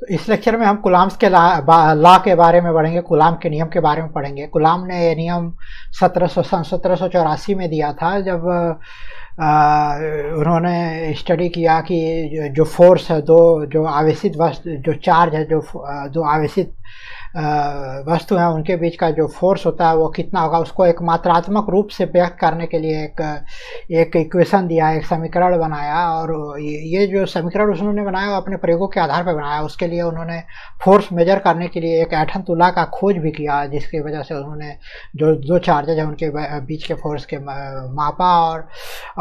तो इस लेक्चर में हम कूलाम्स के लॉ के बारे में पढ़ेंगे, कूलाम के नियम के बारे में पढ़ेंगे। कूलाम ने ये नियम 1784 में दिया था, जब उन्होंने स्टडी किया कि जो फोर्स है, दो जो आवेशित वस्तु, जो चार्ज है, जो दो आवेशित वस्तु हैं, उनके बीच का जो फोर्स होता है वो कितना होगा, उसको एक मात्रात्मक रूप से व्यक्त करने के लिए एक इक्वेशन दिया, एक समीकरण बनाया। और ये जो समीकरण उन्होंने बनाया वो अपने प्रयोगों के आधार पर बनाया। उसके लिए उन्होंने फोर्स मेजर करने के लिए एक ऐंठन तुला का खोज भी किया, जिसकी वजह से उन्होंने जो दो चार्जेज हैं उनके बीच के फोर्स के मापा,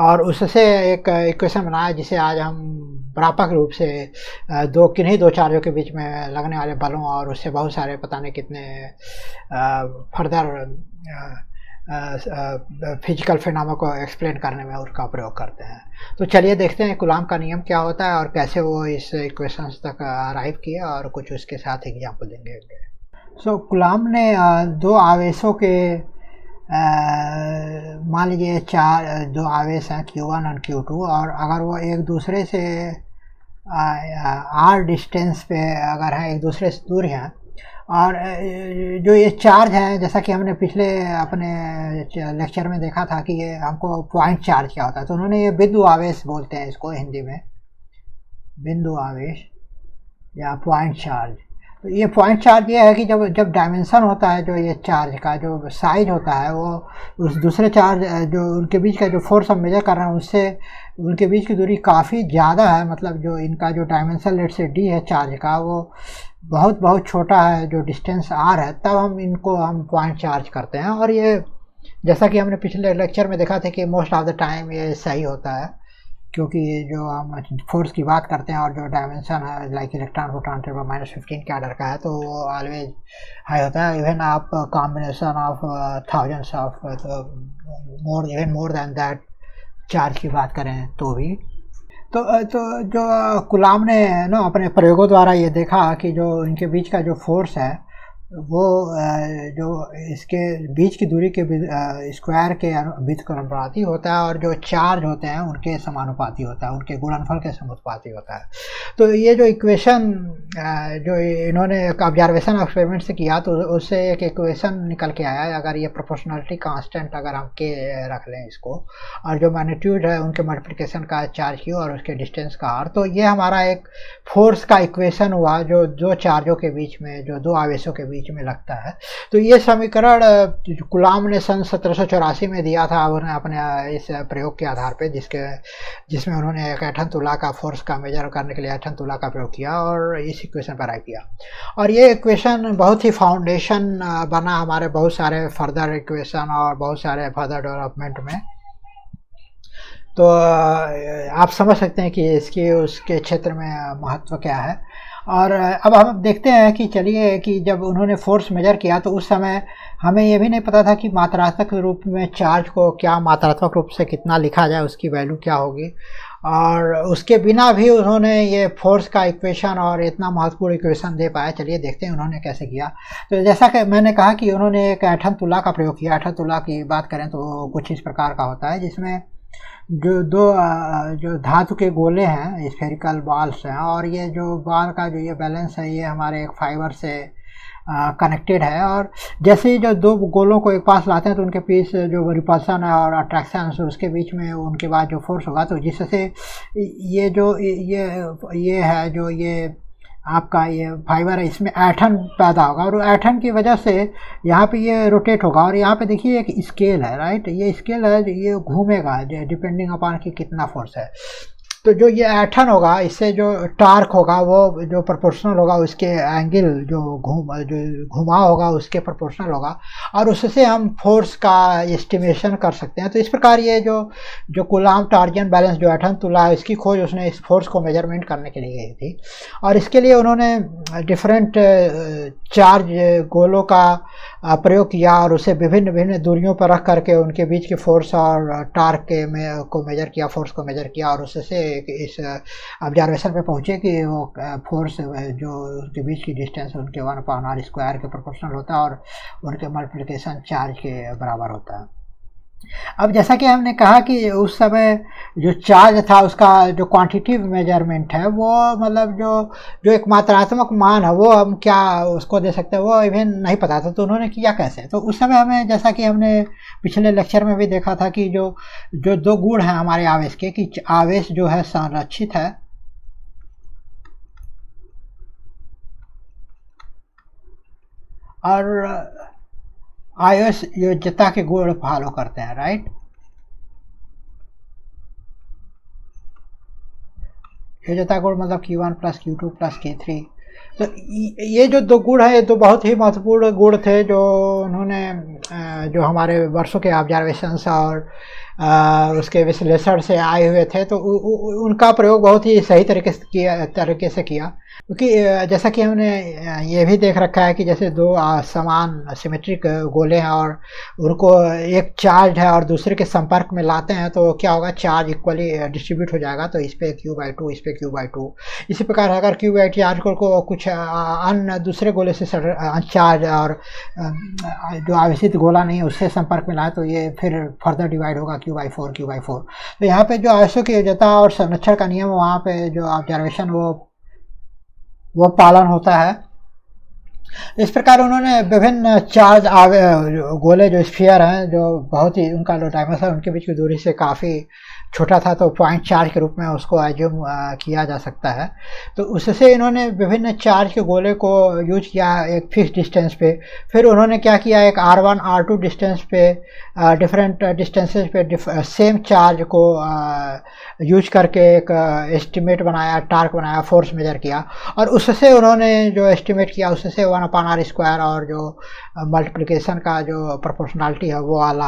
और उससे एक इक्वेशन बनाया जिसे आज हम व्यापक रूप से किन्हीं दो चार्जों के बीच में लगने वाले बलों और उससे बहुत सारे पता नहीं कितने फर्दर फिजिकल फिनोमेना को एक्सप्लेन करने में उसका प्रयोग करते हैं। तो चलिए देखते हैं कूलाम का नियम क्या होता है और कैसे वो इस इक्वेशंस तक अराइव किया, और कुछ उसके साथ एग्जाम्पल देंगे। सो कूलाम ने दो आवेशों के मान लीजिए दो आवेश हैं Q1 और Q2, और अगर वो एक दूसरे से r डिस्टेंस पे अगर है, एक दूसरे से दूर हैं, और जो ये चार्ज है, जैसा कि हमने पिछले अपने लेक्चर में देखा था कि ये हमको पॉइंट चार्ज क्या होता है, तो उन्होंने ये बिंदु आवेश बोलते हैं इसको हिंदी में, बिंदु आवेश या पॉइंट चार्ज। तो ये पॉइंट चार्ज ये है कि जब डायमेंशन होता है, जो ये चार्ज का जो साइज होता है, वो उस दूसरे चार्ज जो उनके बीच का जो फोर्स हम मेजर कर रहे हैं उससे उनके बीच की दूरी काफ़ी ज़्यादा है, मतलब जो इनका जो डायमेंशन लेट से d है चार्ज का, वो बहुत बहुत छोटा है, जो डिस्टेंस r है, तब हम पॉइंट चार्ज करते हैं। और ये जैसा कि हमने पिछले लेक्चर में देखा था कि मोस्ट ऑफ द टाइम ये सही होता है, क्योंकि जो हम फोर्स की बात करते हैं और जो डायमेंशन है लाइक इलेक्ट्रॉन प्रोटॉन -15 के ऑर्डर का है, तो वो ऑलवेज हाई होता है। इवन आप combination of thousands of more than that charge की बात करें तो भी। तो जो कूलाम ने अपने प्रयोगों द्वारा ये देखा कि जो इनके बीच का जो फोर्स है वो जो इसके बीच की दूरी के स्क्वायर के व्युत्क्रमानुपाती होता है, और जो चार्ज होते हैं उनके समानुपाती होता है, उनके गुणनफल के समानुपाती होता है। तो ये जो इक्वेशन जो इन्होंने एक ऑब्जर्वेशन एक्सपेरिमेंट से किया, तो उससे एक इक्वेशन निकल के आया। अगर ये प्रोपोर्शनलिटी कांस्टेंट अगर हम के रख लें इसको, और जो मैग्नीट्यूड है उनके मल्टीप्लिकेशन का चार्ज क्यू और उसके डिस्टेंस का आर, तो ये हमारा एक फोर्स का इक्वेशन हुआ जो दो चार्जों के बीच में, जो दो आवेशों के बीच में लगता है। तो ये समीकरण कूलाम ने सन 1784 में दिया था उन्होंने अपने इस प्रयोग के आधार पे, जिसमें उन्होंने एक ऐंठन तुला का फोर्स का मेजर करने के लिए ऐंठन तुला का प्रयोग किया और इस इक्वेशन पर अराइव किया। और ये इक्वेशन बहुत ही फाउंडेशन बना हमारे बहुत सारे फर्दर इक्वेशन और बहुत सारे फर्दर डेवलपमेंट में। तो आप समझ सकते हैं कि इसके उसके क्षेत्र में महत्व क्या है। और अब हम देखते हैं कि चलिए कि जब उन्होंने फोर्स मेजर किया तो उस समय हमें ये भी नहीं पता था कि मात्रात्मक रूप में चार्ज को क्या मात्रात्मक रूप से कितना लिखा जाए, उसकी वैल्यू क्या होगी। और उसके बिना भी उन्होंने ये फोर्स का इक्वेशन और इतना महत्वपूर्ण इक्वेशन दे पाया। चलिए देखते हैं उन्होंने कैसे किया। तो जैसा कि मैंने कहा कि उन्होंने एक ऐंठन तुला का प्रयोग किया। ऐंठन तुला की बात करें तो कुछ इस प्रकार का होता है, जिसमें जो धातु के गोले हैं, स्फेरिकल बॉल्स हैं, और ये जो बॉल का जो ये बैलेंस है ये हमारे एक फाइबर से कनेक्टेड है। और जैसे ही जो दो गोलों को एक पास लाते हैं तो उनके बीच जो रिपल्सन है और अट्रैक्शन, उसके बीच में उनके बाद जो फोर्स होगा, तो जिससे ये जो ये है जो ये आपका ये फाइबर है, इसमें ऐंठन पैदा होगा, और ऐंठन की वजह से यहाँ पे ये रोटेट होगा। और यहाँ पे देखिए एक स्केल है, राइट, ये स्केल है, ये घूमेगा डिपेंडिंग अपॉन कि कितना फोर्स है। तो जो ये ऐंठन होगा, इससे जो टार्क होगा वो जो प्रोपोर्शनल होगा उसके एंगल, जो घुमाव होगा उसके प्रोपोर्शनल होगा, और उससे हम फोर्स का एस्टिमेशन कर सकते हैं। तो इस प्रकार ये जो कूलाम टार्जियन बैलेंस जो ऐंठन तुला है, इसकी खोज उसने इस फोर्स को मेजरमेंट करने के लिए की थी। और इसके लिए उन्होंने डिफरेंट चार्ज गोलों का प्रयोग किया और उसे विभिन्न दूरियों पर रख करके उनके बीच के फोर्स और टार्क को मेजर किया, फोर्स को मेजर किया, और उससे इस ऑब्जर्वेशन पे पहुंचे कि वो फोर्स जो उनके बीच की डिस्टेंस उनके 1/r² के प्रोपोर्शनल होता है और उनके मल्टीप्लिकेशन चार्ज के बराबर होता है। अब जैसा कि हमने कहा कि उस समय जो चार्ज था उसका जो क्वांटिटिव मेजरमेंट है वो मतलब जो एक मात्रात्मक मान है वो हम क्या उसको दे सकते हैं, वो इवन नहीं पता था। तो उन्होंने किया कैसे, तो उस समय हमें जैसा कि हमने पिछले लेक्चर में भी देखा था कि जो जो दो गुण हैं हमारे आवेश के, कि आवेश जो है संरक्षित है और आवेश योज्यता के गुण फॉलो करते हैं, राइट। योज्यता गुण मतलब Q1 plus Q2 plus K3। तो ये जो दो गुण है, ये तो बहुत ही महत्वपूर्ण गुण थे जो उन्होंने जो हमारे वर्षों के ऑब्जर्वेशंस और उसके विश्लेषण से आए हुए थे, तो उनका प्रयोग बहुत ही सही तरीके से किया। क्योंकि जैसा कि हमने ये भी देख रखा है कि जैसे दो समान सिमेट्रिक गोले हैं और उनको एक चार्ज है और दूसरे के संपर्क में लाते हैं तो क्या होगा, चार्ज इक्वली डिस्ट्रीब्यूट हो जाएगा। तो इस पे Q/2, इस पे Q/2। इसी प्रकार अगर Q चार्ज को कुछ अन्य दूसरे गोले से चार्ज और जो आवेशित गोला नहीं है उससे संपर्क में लाए तो ये फिर फर्दर डिवाइड होगा Q/4, Q/4। तो यहाँ पे जो आवेशों की योज्यता और संरक्षण का नियम, वहाँ पे जो ऑब्जर्वेशन वो पालन होता है। इस प्रकार उन्होंने विभिन्न चार्ज गोले जो स्फीयर हैं, जो बहुत ही उनका जो डायमीटर है उनके बीच की दूरी से काफ़ी छोटा था, तो पॉइंट चार्ज के रूप में उसको एज्यूम किया जा सकता है। तो उससे इन्होंने विभिन्न चार्ज के गोले को यूज किया एक फिक्स डिस्टेंस पे। फिर उन्होंने क्या किया, एक R1 R2 डिस्टेंस पे डिफरेंट डिस्टेंसेज पे सेम चार्ज को यूज करके एक एस्टिमेट बनाया, टार्क बनाया, फोर्स मेजर किया और उससे उन्होंने जो एस्टिमेट किया उससे 1/r² और जो मल्टीप्लिकेशन का जो प्रोपोर्शनलिटी है वो वाला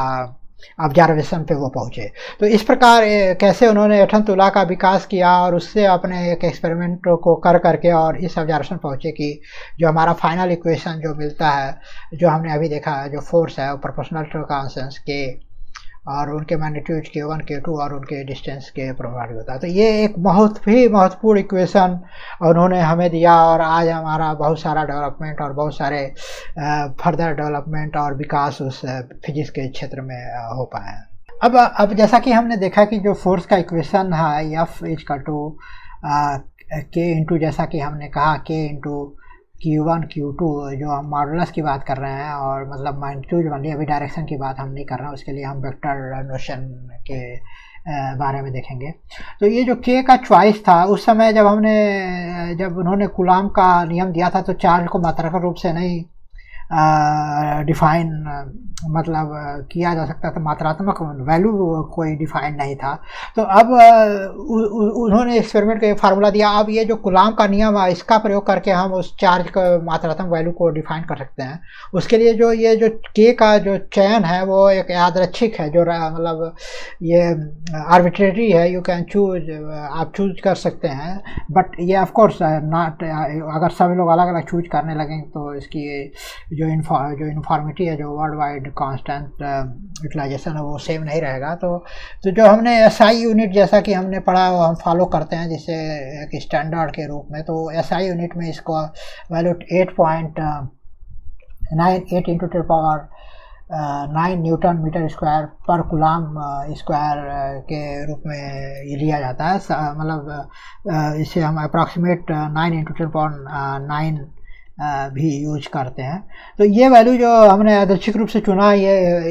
ऑब्जर्वेशन पे वो पहुँचे। तो इस प्रकार कैसे उन्होंने एटम तुला का विकास किया और उससे अपने एक एक्सपेरिमेंट को कर करके और इस ऑब्जर्वेशन पहुँचे कि जो हमारा फाइनल इक्वेशन जो मिलता है, जो हमने अभी देखा है, जो फोर्स है वो प्रोपोर्शनल टू कांस्टेंट्स के और उनके मैग्नीट्यूड K1 K2 और उनके डिस्टेंस के प्रभावी होता है। तो ये एक बहुत ही महत्वपूर्ण इक्वेशन उन्होंने हमें दिया और आज हमारा बहुत सारा डेवलपमेंट और बहुत सारे फर्दर डेवलपमेंट और विकास उस फिजिक्स के क्षेत्र में हो पाए हैं। अब जैसा कि हमने देखा कि जो फोर्स का इक्वेशन है F = K इंटू, जैसा कि हमने कहा K इंटू Q1 Q2, जो हम मॉडुलस की बात कर रहे हैं और मतलब मैग्नीट्यूड वाली, अभी डायरेक्शन की बात हम नहीं कर रहे हैं, उसके लिए हम वेक्टर नोशन के बारे में देखेंगे। तो ये जो K का चॉइस था उस समय जब उन्होंने कूलाम का नियम दिया था तो चार्ज को मात्रात्मक रूप से नहीं डिफाइन मतलब किया जा सकता था, मात्रात्मक वैल्यू कोई डिफाइन नहीं था। तो अब उन्होंने एक्सपेरिमेंट का एक फार्मूला दिया। अब ये जो कूलाम का नियम है इसका प्रयोग करके हम उस चार्ज का मात्रात्मक वैल्यू को डिफाइन कर सकते हैं। उसके लिए जो K का जो चयन है वो एक यादृच्छिक है, जो मतलब ये आर्बिट्रेरी है, यू कैन चूज, आप चूज कर सकते हैं, बट ये ऑफ कोर्स नॉट, अगर सभी लोग अलग अलग चूज करने लगें तो इसकी जो यूनिफॉर्मिटी है, जो वर्ल्ड वाइड कांस्टेंट यूटिलाइजेशन है वो सेम नहीं रहेगा। तो जो हमने SI यूनिट जैसा कि हमने पढ़ा वो हम फॉलो करते हैं जिससे एक स्टैंडर्ड के रूप में। तो SI यूनिट में इसको value 8.98 into 10⁹9 newton metre square per coulomb square के रूप में ये लिया जाता है। मतलब इसे हम अप्रॉक्सीमेट 9 इंटू 10⁹9 भी यूज करते हैं। तो ये वैल्यू जो हमने यादृच्छिक रूप से चुना, ये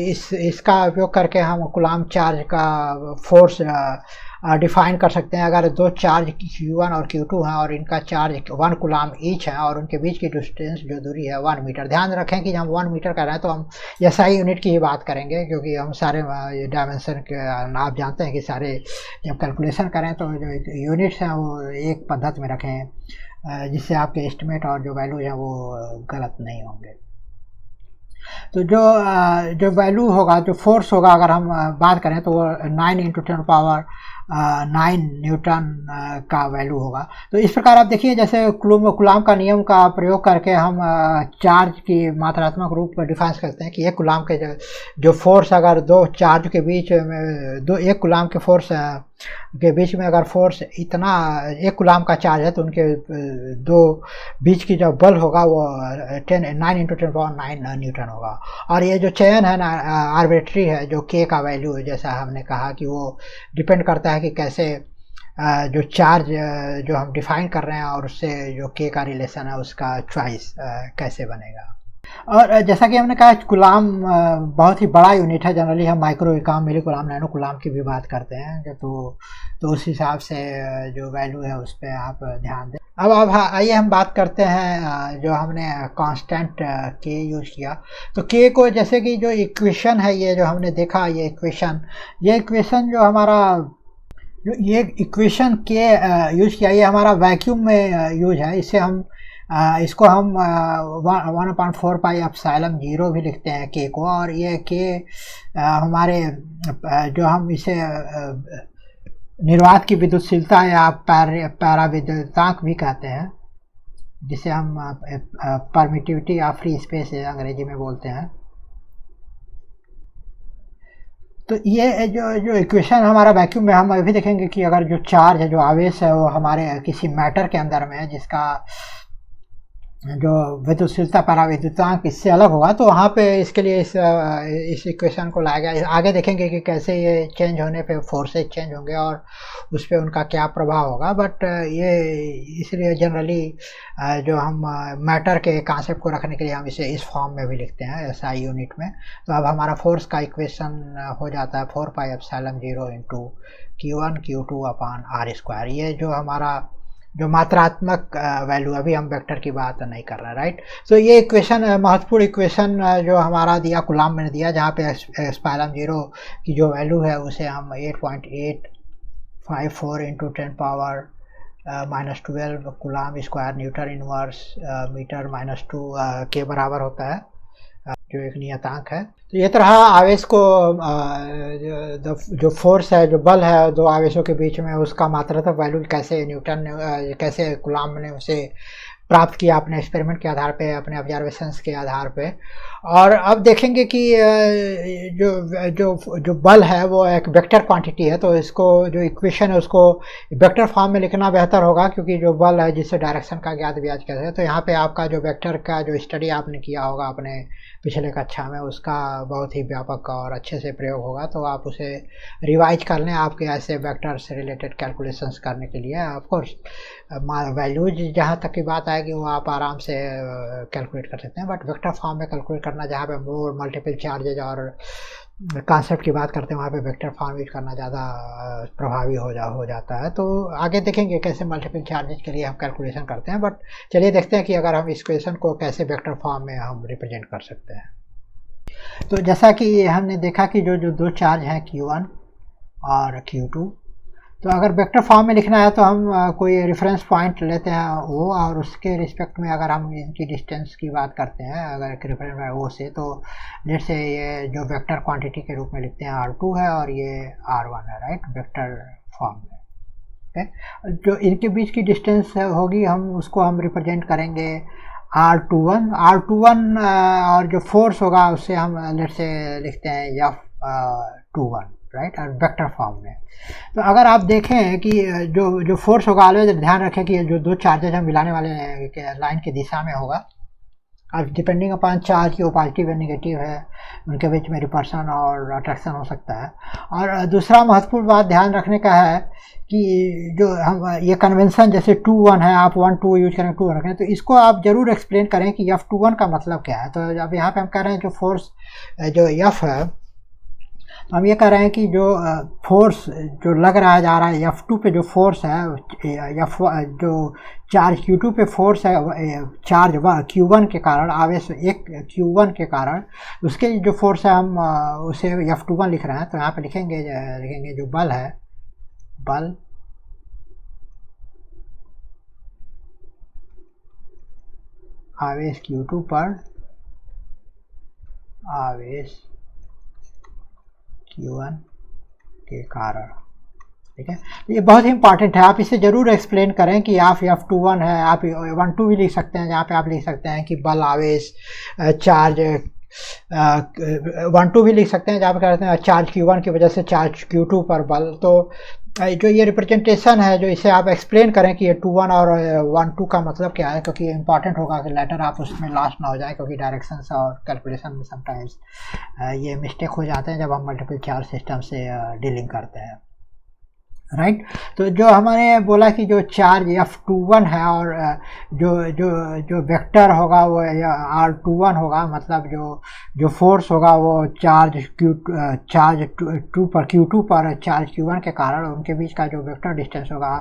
इसका उपयोग करके हम कूलाम चार्ज का फोर्स डिफाइन कर सकते हैं। अगर दो चार्ज Q1 और Q2 हैं और इनका चार्ज 1 कूलाम ईच है और उनके बीच की डिस्टेंस जो दूरी है 1 मीटर। ध्यान रखें कि हम 1 मीटर कर रहे हैं तो हम SI यूनिट की ही बात करेंगे, क्योंकि हम सारे डायमेंशन के आप जानते हैं कि सारे जब कैलकुलेशन करें तो जो यूनिट्स हैं वो एक पद्धति में रखें जिससे आपके एस्टिमेट और जो वैल्यू है वो गलत नहीं होंगे। तो जो वैल्यू होगा, जो फोर्स होगा, अगर हम बात करें तो वो 9 इंटू 10⁹9 न्यूटन का वैल्यू होगा। तो इस प्रकार आप देखिए जैसे कूलाम का नियम का प्रयोग करके हम चार्ज की मात्रात्मक रूप में डिफाइन करते हैं कि एक कूलाम के जो फोर्स, अगर दो चार्ज के बीच में एक कूलाम के फोर्स के बीच में अगर फोर्स इतना 1 कूलम का चार्ज है तो उनके दो बीच की जो बल होगा वो 9 × 10⁹ न्यूटन होगा। और ये जो चयन है ना आर्बिट्री है, जो के का वैल्यू है, जैसा हमने कहा कि वो डिपेंड करता है कि कैसे जो चार्ज जो हम डिफाइन कर रहे हैं और उससे जो के का रिलेशन है उसका चॉइस कैसे बनेगा। और जैसा कि हमने कहा कूलम बहुत ही बड़ा यूनिट है। जनरली हम माइक्रो कूलम, मिली कूलम, नैनो कूलम की भी बात करते हैं, तो उस हिसाब से जो वैल्यू है उस पर आप ध्यान दें। अब आइए हम बात करते हैं जो हमने कांस्टेंट के यूज़ किया। तो के को जैसे कि जो इक्वेशन है, ये जो हमने देखा, ये इक्वेशन जो हमारा ये इक्वेशन के यूज़ किया, ये हमारा वैक्यूम में यूज है। इसको हम 1/4 पाई एप्सिलॉन 0 भी लिखते हैं के को। और ये के हमारे जो हम इसे निर्वात की विद्युतशीलता या पैराविद्युतांक भी कहते हैं, जिसे हम परमिटिविटी या फ्री स्पेस अंग्रेजी में बोलते हैं। तो ये जो इक्वेशन हमारा वैक्यूम में, हम अभी देखेंगे कि अगर जो चार्ज है, जो आवेश है, वो हमारे किसी मैटर के अंदर में है जिसका जो विद्युतशीलता पराविद्युतांक इससे अलग होगा, तो वहाँ पे इसके लिए इस इक्वेशन को लाया गया। आगे देखेंगे कि कैसे ये चेंज होने पे फोर्सेज चेंज होंगे और उस पर उनका क्या प्रभाव होगा। बट ये इसलिए जनरली जो हम मैटर के कॉन्सेप्ट को रखने के लिए हम इसे इस फॉर्म में भी लिखते हैं, SI यूनिट में। तो अब हमारा फोर्स का इक्वेशन हो जाता है 4 पाई एप्सिलॉन 0 × Q1 Q2/r²। ये जो हमारा जो मात्रात्मक वैल्यू, अभी हम वेक्टर की बात नहीं कर रहे हैं, राइट। तो ये इक्वेशन महत्वपूर्ण इक्वेशन जो हमारा दिया कूलम में दिया, जहाँ पे एप्सिलॉन 0 की जो वैल्यू है उसे हम 8.854 × 10⁻⁻12 coulomb square newton inverse metre -2 के बराबर होता है, जो एक नियतांक है। तो ये तरह आवेश को जो फोर्स है, जो बल है दो आवेशों के बीच में, उसका मात्रात्मक वैल्यू कैसे न्यूटन ने, कैसे कूलम ने उसे प्राप्त किया अपने एक्सपेरिमेंट के आधार पे, अपने ऑब्जर्वेशंस के आधार पे। और अब देखेंगे कि जो बल है वो एक वेक्टर क्वांटिटी है, तो इसको जो इक्वेशन है उसको वेक्टर फॉर्म में लिखना बेहतर होगा, क्योंकि जो बल है जिससे डायरेक्शन का ज्ञात भी आज कहते हैं। तो यहाँ पे आपका जो वेक्टर का जो स्टडी आपने किया होगा अपने पिछले कक्षा में, उसका बहुत ही व्यापक और अच्छे से प्रयोग होगा। तो आप उसे रिवाइज कर लें आपके ऐसे वेक्टर से रिलेटेड कैलकुलेशंस करने के लिए। ऑफकोर्स वैल्यूज जहाँ तक की बात आएगी वो आप आराम से कैलकुलेट कर सकते हैं, बट वेक्टर फॉर्म में कैलकुलेट करना, जहाँ पे मोर मल्टीपल चार्जेज और कॉन्सेप्ट की बात करते हैं, वहाँ पे वेक्टर फॉर्म यूज करना ज़्यादा प्रभावी हो जाता है। तो आगे देखेंगे कैसे मल्टीपल चार्जेज के लिए हम कैलकुलेशन करते हैं। बट चलिए देखते हैं कि अगर हम इस इक्वेशन को कैसे वेक्टर फॉर्म में हम रिप्रेजेंट कर सकते हैं। तो जैसा कि हमने देखा कि जो दो चार्ज हैं Q1 और Q2, तो अगर वेक्टर फॉर्म में लिखना है तो हम कोई रेफरेंस पॉइंट लेते हैं O, और उसके रिस्पेक्ट में अगर हम इनकी डिस्टेंस की बात करते हैं, अगर एक रेफरेंस है O से, तो लेट्स से ये जो वेक्टर क्वांटिटी के रूप में लिखते हैं R2 है और ये R1 है, राइट, वेक्टर फॉर्म में। ओके, जो इनके बीच की डिस्टेंस होगी हम उसको हम रिप्रेजेंट करेंगे R21 और जो फोर्स होगा उससे हम लेट्स से लिखते हैं F21, राइट, और वेक्टर फॉर्म में। तो अगर आप देखें कि जो फोर्स होगा, ऑलवेज ध्यान रखें कि जो दो चार्जेज हम मिलाने वाले लाइन की दिशा में होगा, अब डिपेंडिंग अपॉन चार्ज की वो पॉजिटिव या नेगेटिव है, उनके बीच में रिपल्शन और अट्रैक्शन हो सकता है। और दूसरा महत्वपूर्ण बात ध्यान रखने का है कि जो हम ये कन्वेंशन जैसे 2-1 है, आप 1-2 यूज करें, 2 रखें, तो इसको आप जरूर एक्सप्लेन करें कि F21 का मतलब क्या है। तो अब यहाँ पे हम कह रहे हैं जो फोर्स जो F है, तो हम ये कह रहे हैं कि जो फोर्स जो लग रहा है जा रहा है F2 पे, जो फोर्स है जो चार्ज Q2 पे फोर्स है, चार्ज Q1 के कारण, आवेश एक Q1 के कारण, उसके जो फोर्स है हम उसे F21 लिख रहे हैं। तो यहाँ पे लिखेंगे जो बल है, बल आवेश Q2 पर आवेश Q1 के कारण, ठीक है। ये बहुत ही इंपॉर्टेंट है, आप इसे जरूर एक्सप्लेन करें कि आप F21 है, आप 1-2 भी लिख सकते हैं, जहाँ पे आप लिख सकते हैं कि बल आवेश चार्ज 1-2 भी लिख सकते हैं, जहाँ पे कहते हैं चार्ज Q1 की वजह से चार्ज Q2 पर बल। तो जो ये रिप्रेजेंटेशन है, जो इसे आप एक्सप्लेन करें कि ये 2 1 और 1 2 का मतलब क्या है, क्योंकि ये इंपॉर्टेंट होगा कि लेटर आप उसमें लॉस्ट ना हो जाए, क्योंकि डायरेक्शंस और कैलकुलेशन में समटाइम्स ये मिस्टेक हो जाते हैं जब हम मल्टीपल चार्ज सिस्टम से डीलिंग करते हैं, राइट। तो जो हमारे बोला कि जो चार्ज F21 है और जो जो जो वेक्टर होगा वो R21 होगा, मतलब जो फोर्स होगा वो चार्ज टू पर Q2 पर चार्ज Q1 के कारण उनके बीच का जो वेक्टर डिस्टेंस होगा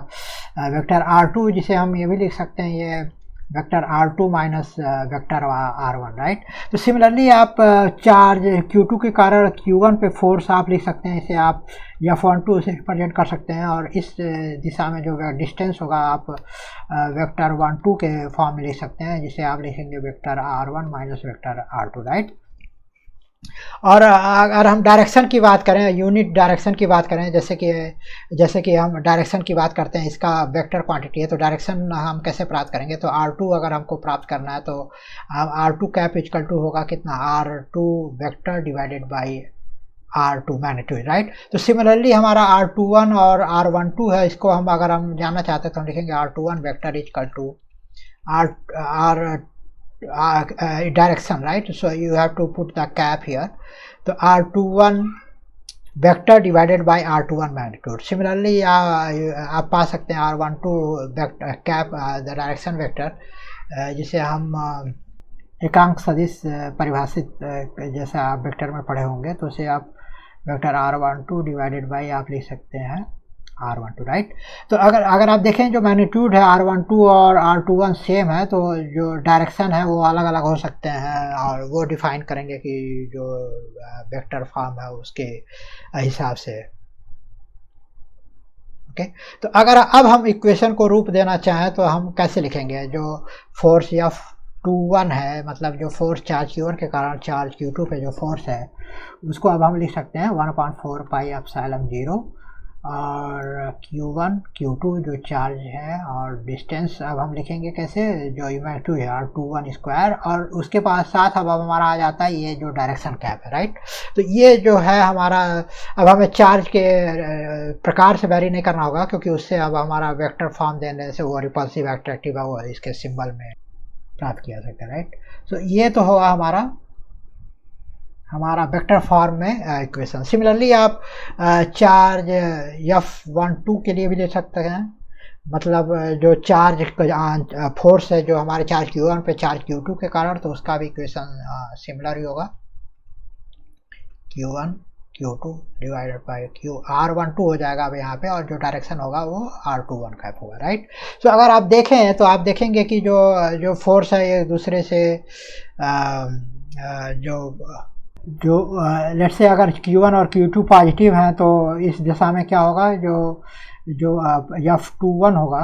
वेक्टर R2, जिसे हम ये भी लिख सकते हैं ये vector R2 minus vector R1, right. तो सिमिलरली आप चार्ज Q2 के कारण Q1 पे फोर्स आप लिख सकते हैं, इसे आप F12 से रिप्रेजेंट कर सकते हैं, और इस दिशा में जो डिस्टेंस होगा आप वेक्टर 1 2 के फॉर्म में लिख सकते हैं, जिसे आप लिखेंगे vector R1 minus vector R2, right. और अगर हम डायरेक्शन की बात करें, यूनिट डायरेक्शन की बात करें, जैसे कि हम डायरेक्शन की बात करते हैं, इसका वेक्टर क्वांटिटी है, तो डायरेक्शन हम कैसे प्राप्त करेंगे, तो R2 अगर हमको प्राप्त करना है तो हम R2 कैप इक्वल टू होगा कितना, R2 vector divided by R2 magnitude, right. तो सिमिलरली हमारा R21 और R12 है, इसको हम अगर हम जानना चाहते हैं तो हम लिखेंगे R21 vector equal to R direction, right? So you have to put the cap here. तो R21 vector divided by R21 magnitude. Similarly आप पा सकते हैं R12 cap the direction vector, जिसे हम एकांक सदिश परिभाषित जैसा आप वेक्टर में पढ़े होंगे, तो उसे आप वेक्टर R12 डिवाइडेड बाय आप लिख सकते हैं R12, राइट। तो अगर आप देखें जो मैग्नीट्यूड है R12 और R21 सेम है, तो जो डायरेक्शन है वो अलग अलग हो सकते हैं, और वो डिफाइन करेंगे कि जो वेक्टर फॉर्म है उसके हिसाब से, ओके। तो अगर अब हम इक्वेशन को रूप देना चाहें तो हम कैसे लिखेंगे, जो फोर्स F21 है, मतलब जो फोर्स चार्ज Q1 के कारण चार्ज Q2 पे जो फोर्स है उसको अब हम लिख सकते हैं 1/4 पाई एप्सिलॉन 0 और Q1 Q2 जो चार्ज है, और डिस्टेंस अब हम लिखेंगे कैसे, जो इमेजिनरी है R21 स्क्वायर, और उसके पास साथ अब हमारा आ जाता है ये जो डायरेक्शन कैप है, राइट। तो ये जो है हमारा, अब हमें चार्ज के प्रकार से वेरी नहीं करना होगा, क्योंकि उससे अब हमारा वेक्टर फॉर्म देने से वो रिपल्सिव एट्रैक्टिव है वो इसके सिंबल में प्राप्त किया सकता है, राइट। तो ये तो होगा हमारा वेक्टर फॉर्म में इक्वेशन। सिमिलरली आप चार्ज F12 के लिए भी ले सकते हैं, मतलब जो चार्ज फोर्स है जो हमारे चार्ज Q1 पे चार्ज Q2 के कारण, तो उसका भी इक्वेशन सिमिलर ही होगा, Q1 Q2 divided by Q R12 हो जाएगा अब यहाँ पे, और जो डायरेक्शन होगा वो R21 कैप होगा, राइट। सो अगर आप देखें तो आप देखेंगे कि जो फोर्स है एक दूसरे से जो लेट्स से अगर Q1 और Q2 पॉजिटिव हैं तो इस दिशा में क्या होगा, जो F21 होगा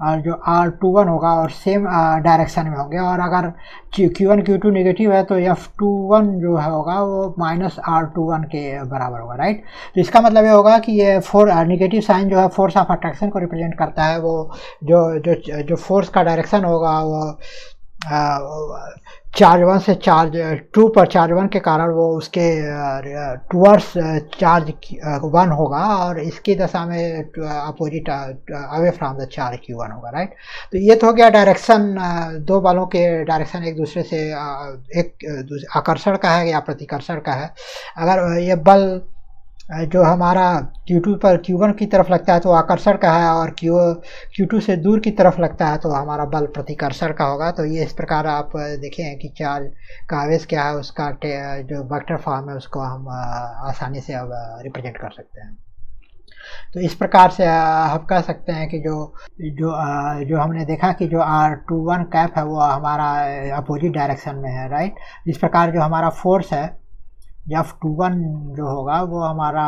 और जो R21 होगा और सेम डायरेक्शन में होंगे, और अगर Q1 Q2 नेगेटिव है तो F21 जो है होगा वो माइनस R21 के बराबर होगा, राइट। तो इसका मतलब ये होगा कि ये नेगेटिव साइन जो है फोर्स ऑफ अट्रैक्शन को रिप्रेजेंट करता है, वो जो फोर्स का डायरेक्शन होगा वो चार्ज 1 से चार्ज 2 पर चार्ज 1 के कारण वो उसके टूवर्ड्स चार्ज 1 होगा, और इसकी दशा में opposite away from the charge Q1 होगा, राइट। तो ये तो हो गया डायरेक्शन, दो बलों के डायरेक्शन एक दूसरे से एक आकर्षण का है या प्रतिकर्षण का है। अगर ये बल जो हमारा Q2 पर Q1 की तरफ लगता है तो आकर्षण का है, और Q2 से दूर की तरफ लगता है तो हमारा बल प्रतिकर्षण का होगा। तो ये इस प्रकार आप देखें कि चार्ज का आवेश क्या है, उसका जो वेक्टर फॉर्म है उसको हम आसानी से अब रिप्रेजेंट कर सकते हैं। तो इस प्रकार से हम कह सकते हैं कि जो हमने देखा कि जो R21 कैप है वो हमारा अपोजिट डायरेक्शन में है, राइट। इस प्रकार जो हमारा फोर्स है F21 जो होगा वो हमारा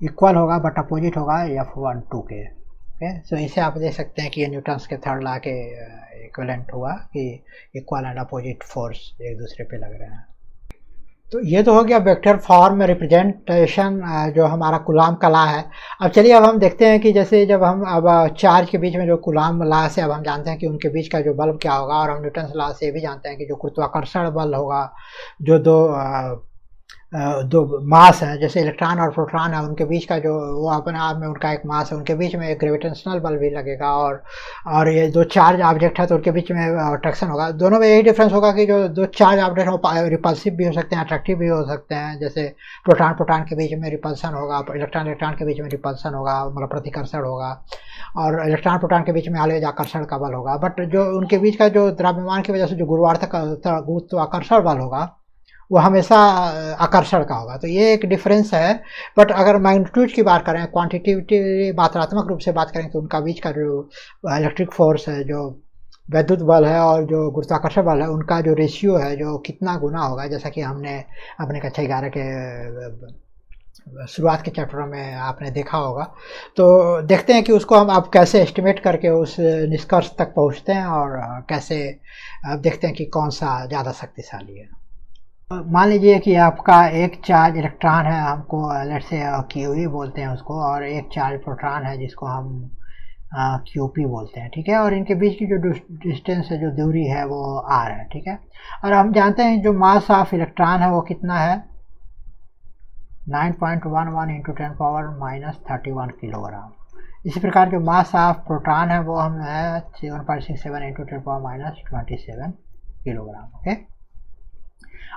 इक्वल होगा बट अपोजिट होगा F12 के, ओके। सो इसे आप देख सकते हैं कि ये न्यूटन्स के थर्ड लॉ के इक्विवेलेंट हुआ कि इक्वल एंड अपोजिट फोर्स एक दूसरे पे लग रहे हैं। तो ये तो हो गया वेक्टर फॉर्म में रिप्रेजेंटेशन जो हमारा कूलॉम का लॉ है। अब चलिए अब हम देखते हैं कि जैसे जब हम अब चार्ज के बीच में जो कूलॉम लॉ से अब हम जानते हैं कि उनके बीच का जो बल क्या होगा, और हम न्यूटन्स लॉ से भी जानते हैं कि जो गुरुत्वाकर्षण बल होगा जो दो दो मास हैं, जैसे इलेक्ट्रॉन और प्रोटॉन है, उनके बीच का जो वो अपने आप में उनका एक मास है, उनके बीच में एक ग्रेविटेशनल बल भी लगेगा, और ये दो चार्ज ऑब्जेक्ट है तो उनके बीच में अट्रैक्शन होगा। दोनों में यही डिफरेंस होगा कि जो दो चार्ज ऑब्जेक्ट हो रिपल्सिव भी हो सकते हैं, अट्रैक्टिव भी हो सकते हैं। जैसे प्रोटॉन प्रोटॉन के बीच में रिपल्सन होगा, इलेक्ट्रॉन इलेक्ट्रॉन के बीच में रिपल्सन होगा, मतलब प्रतिकर्षण होगा, और इलेक्ट्रॉन प्रोटॉन के बीच में ऑलवेज आकर्षण का बल होगा। बट जो उनके बीच का जो द्रव्यमान की वजह से जो गुरुत्वाकर्षण बल होगा वो हमेशा आकर्षण का होगा। तो ये एक डिफरेंस है। बट अगर मैग्नीट्यूड की बात करें, क्वांटिटेटिव मात्रात्मक रूप से बात करें, तो उनका बीच का जो इलेक्ट्रिक फोर्स है, जो वैद्युत बल है और जो गुरुत्वाकर्षण बल है, उनका जो रेशियो है जो कितना गुना होगा, जैसा कि हमने अपने कक्षा 11 के शुरुआत के चैप्टरों में आपने देखा होगा। तो देखते हैं कि उसको हम आप कैसे एस्टिमेट करके उस निष्कर्ष तक पहुंचते हैं, और कैसे आप देखते हैं कि कौन सा ज़्यादा शक्तिशाली है। मान लीजिए कि आपका एक चार्ज इलेक्ट्रॉन है, हमको लेट्स से क्यूई बोलते हैं उसको, और एक चार्ज प्रोटॉन है जिसको हम क्यूपी बोलते हैं, ठीक है। और इनके बीच की जो डिस्टेंस है, जो दूरी है, वो आर है, ठीक है। और हम जानते हैं जो मास ऑफ इलेक्ट्रॉन है वो कितना है, 9.11 इंटू 10⁻³ किलोग्राम। इसी प्रकार जो मास ऑफ प्रोटॉन है वो हम है 7.67 इंटू 10⁻27 किलोग्राम, ओके।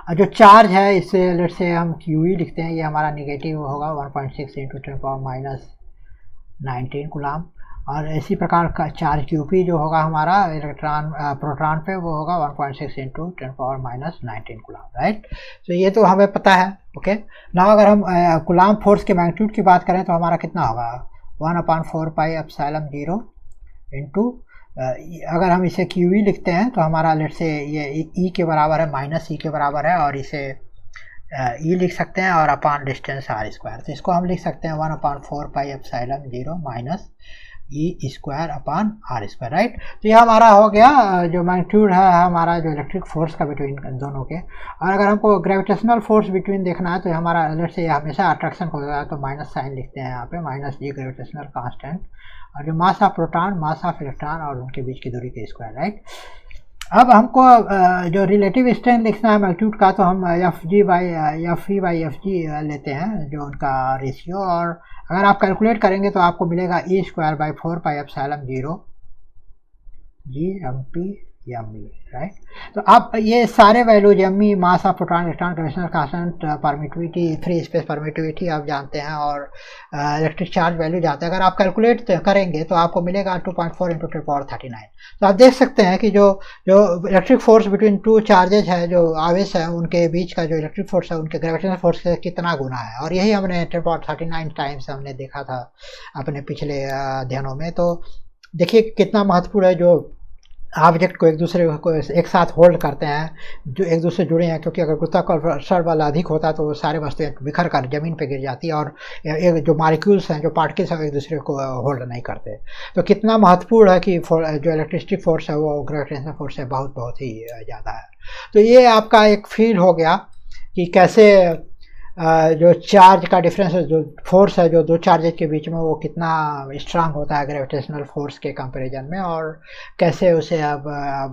और जो चार्ज है, इससे लेट से हम क्यूई लिखते हैं, ये हमारा निगेटिव होगा 1.6 इंटू 10⁻19 कूलम। और इसी प्रकार का चार्ज क्यूपी जो होगा हमारा इलेक्ट्रॉन प्रोटॉन पे, वो होगा 1.6 इंटू 10⁻19 कूलम, राइट। तो ये तो हमें पता है, ओके। नाउ अगर हम कूलम फोर्स के मैग्नीट्यूड की बात करें तो हमारा कितना होगा, 1/4πε0 इंटू, अगर हम इसे क्यूई लिखते हैं तो हमारा लेट से ये ई के बराबर है, माइनस ई के बराबर है, और इसे ई लिख सकते हैं, और अपॉन डिस्टेंस आर स्क्वायर। तो इसको हम लिख सकते हैं 1/4πε0 minus e square upon r square, right. तो ये हमारा हो गया जो मैग्नीट्यूड है हमारा जो इलेक्ट्रिक फोर्स का बिटवीन दोनों के। और अगर हमको ग्रेविटेशनल फोर्स बिटवीन देखना है तो हमारा लेट से हमेशा अट्रैक्शन को होता है, तो माइनस साइन लिखते हैं यहाँ पे, माइनस जी ग्रेविटेशनल कांस्टेंट, और जो मास of proton, mass of electron, और उनके बीच की दूरी के स्क्वायर, राइट। अब हमको जो रिलेटिव स्ट्रेंथ लिखना है मैग्नीट्यूड का, तो हम F E by F G लेते हैं, जो उनका रेशियो। और अगर आप कैलकुलेट करेंगे तो आपको मिलेगा E²/4πε0 G M P M E, right. तो अब ये सारे values M E, mass of proton, electron, gravitational constant, permittivity, free space permittivity आप जानते हैं, और इलेक्ट्रिक चार्ज वैल्यू जानते हैं। अगर आप कैलकुलेट करेंगे तो आपको मिलेगा 2.4 इंटू 10⁻39। तो आप देख सकते हैं कि जो electric force between two charges है, जो आवेश है, उनके बीच का जो इलेक्ट्रिक फोर्स है उनके ग्रेविटेशनल फोर्स से कितना गुना है। और यही हमने 10⁻39 टाइम्स हमने देखा था अपने पिछले अध्ययनों में। तो देखिए कितना महत्वपूर्ण है, जो ऑब्जेक्ट को एक दूसरे को एक साथ होल्ड करते हैं, जो एक दूसरे जुड़े हैं, क्योंकि अगर गुरुत्वाकर्षण बल अधिक होता तो वो सारे वस्तुएं बिखर कर जमीन पे गिर जाती, और एक जो मॉलिक्यूल्स हैं, जो पार्टिकल्स हैं, एक दूसरे को होल्ड नहीं करते। तो कितना महत्वपूर्ण है कि जो इलेक्ट्रिसिटी फोर्स है वो ग्रेविटेशनल फोर्स से बहुत बहुत ही ज़्यादा है। तो ये आपका एक फील हो गया कि कैसे जो चार्ज का डिफरेंस है, जो फोर्स है जो दो चार्जेज के बीच में, वो कितना स्ट्रांग होता है ग्रेविटेशनल फोर्स के कंपैरिजन में, और कैसे उसे अब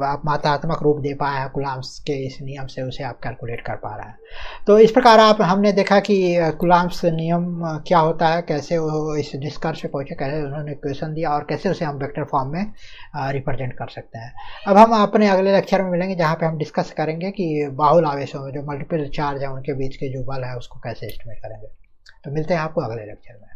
आप मात्रात्मक रूप दे पाए हैं कूलम्ब्स के इस नियम से, उसे आप कैलकुलेट कर पा रहे हैं। तो इस प्रकार हमने देखा कि कूलम्ब्स नियम क्या होता है, कैसे वो इस निष्कर्ष पे पहुँचे, कैसे उन्होंने इक्वेशन दिया, और कैसे उसे हम वेक्टर फॉर्म में रिप्रेजेंट कर सकते हैं। अब हम अपने अगले लेक्चर में मिलेंगे, जहाँ पे हम डिस्कस करेंगे कि बाहुल आवेशों में जो मल्टीपल चार्ज है उनके बीच के जो बल है उसको कैसे एस्टिमेट करेंगे। तो मिलते हैं आपको अगले लेक्चर में।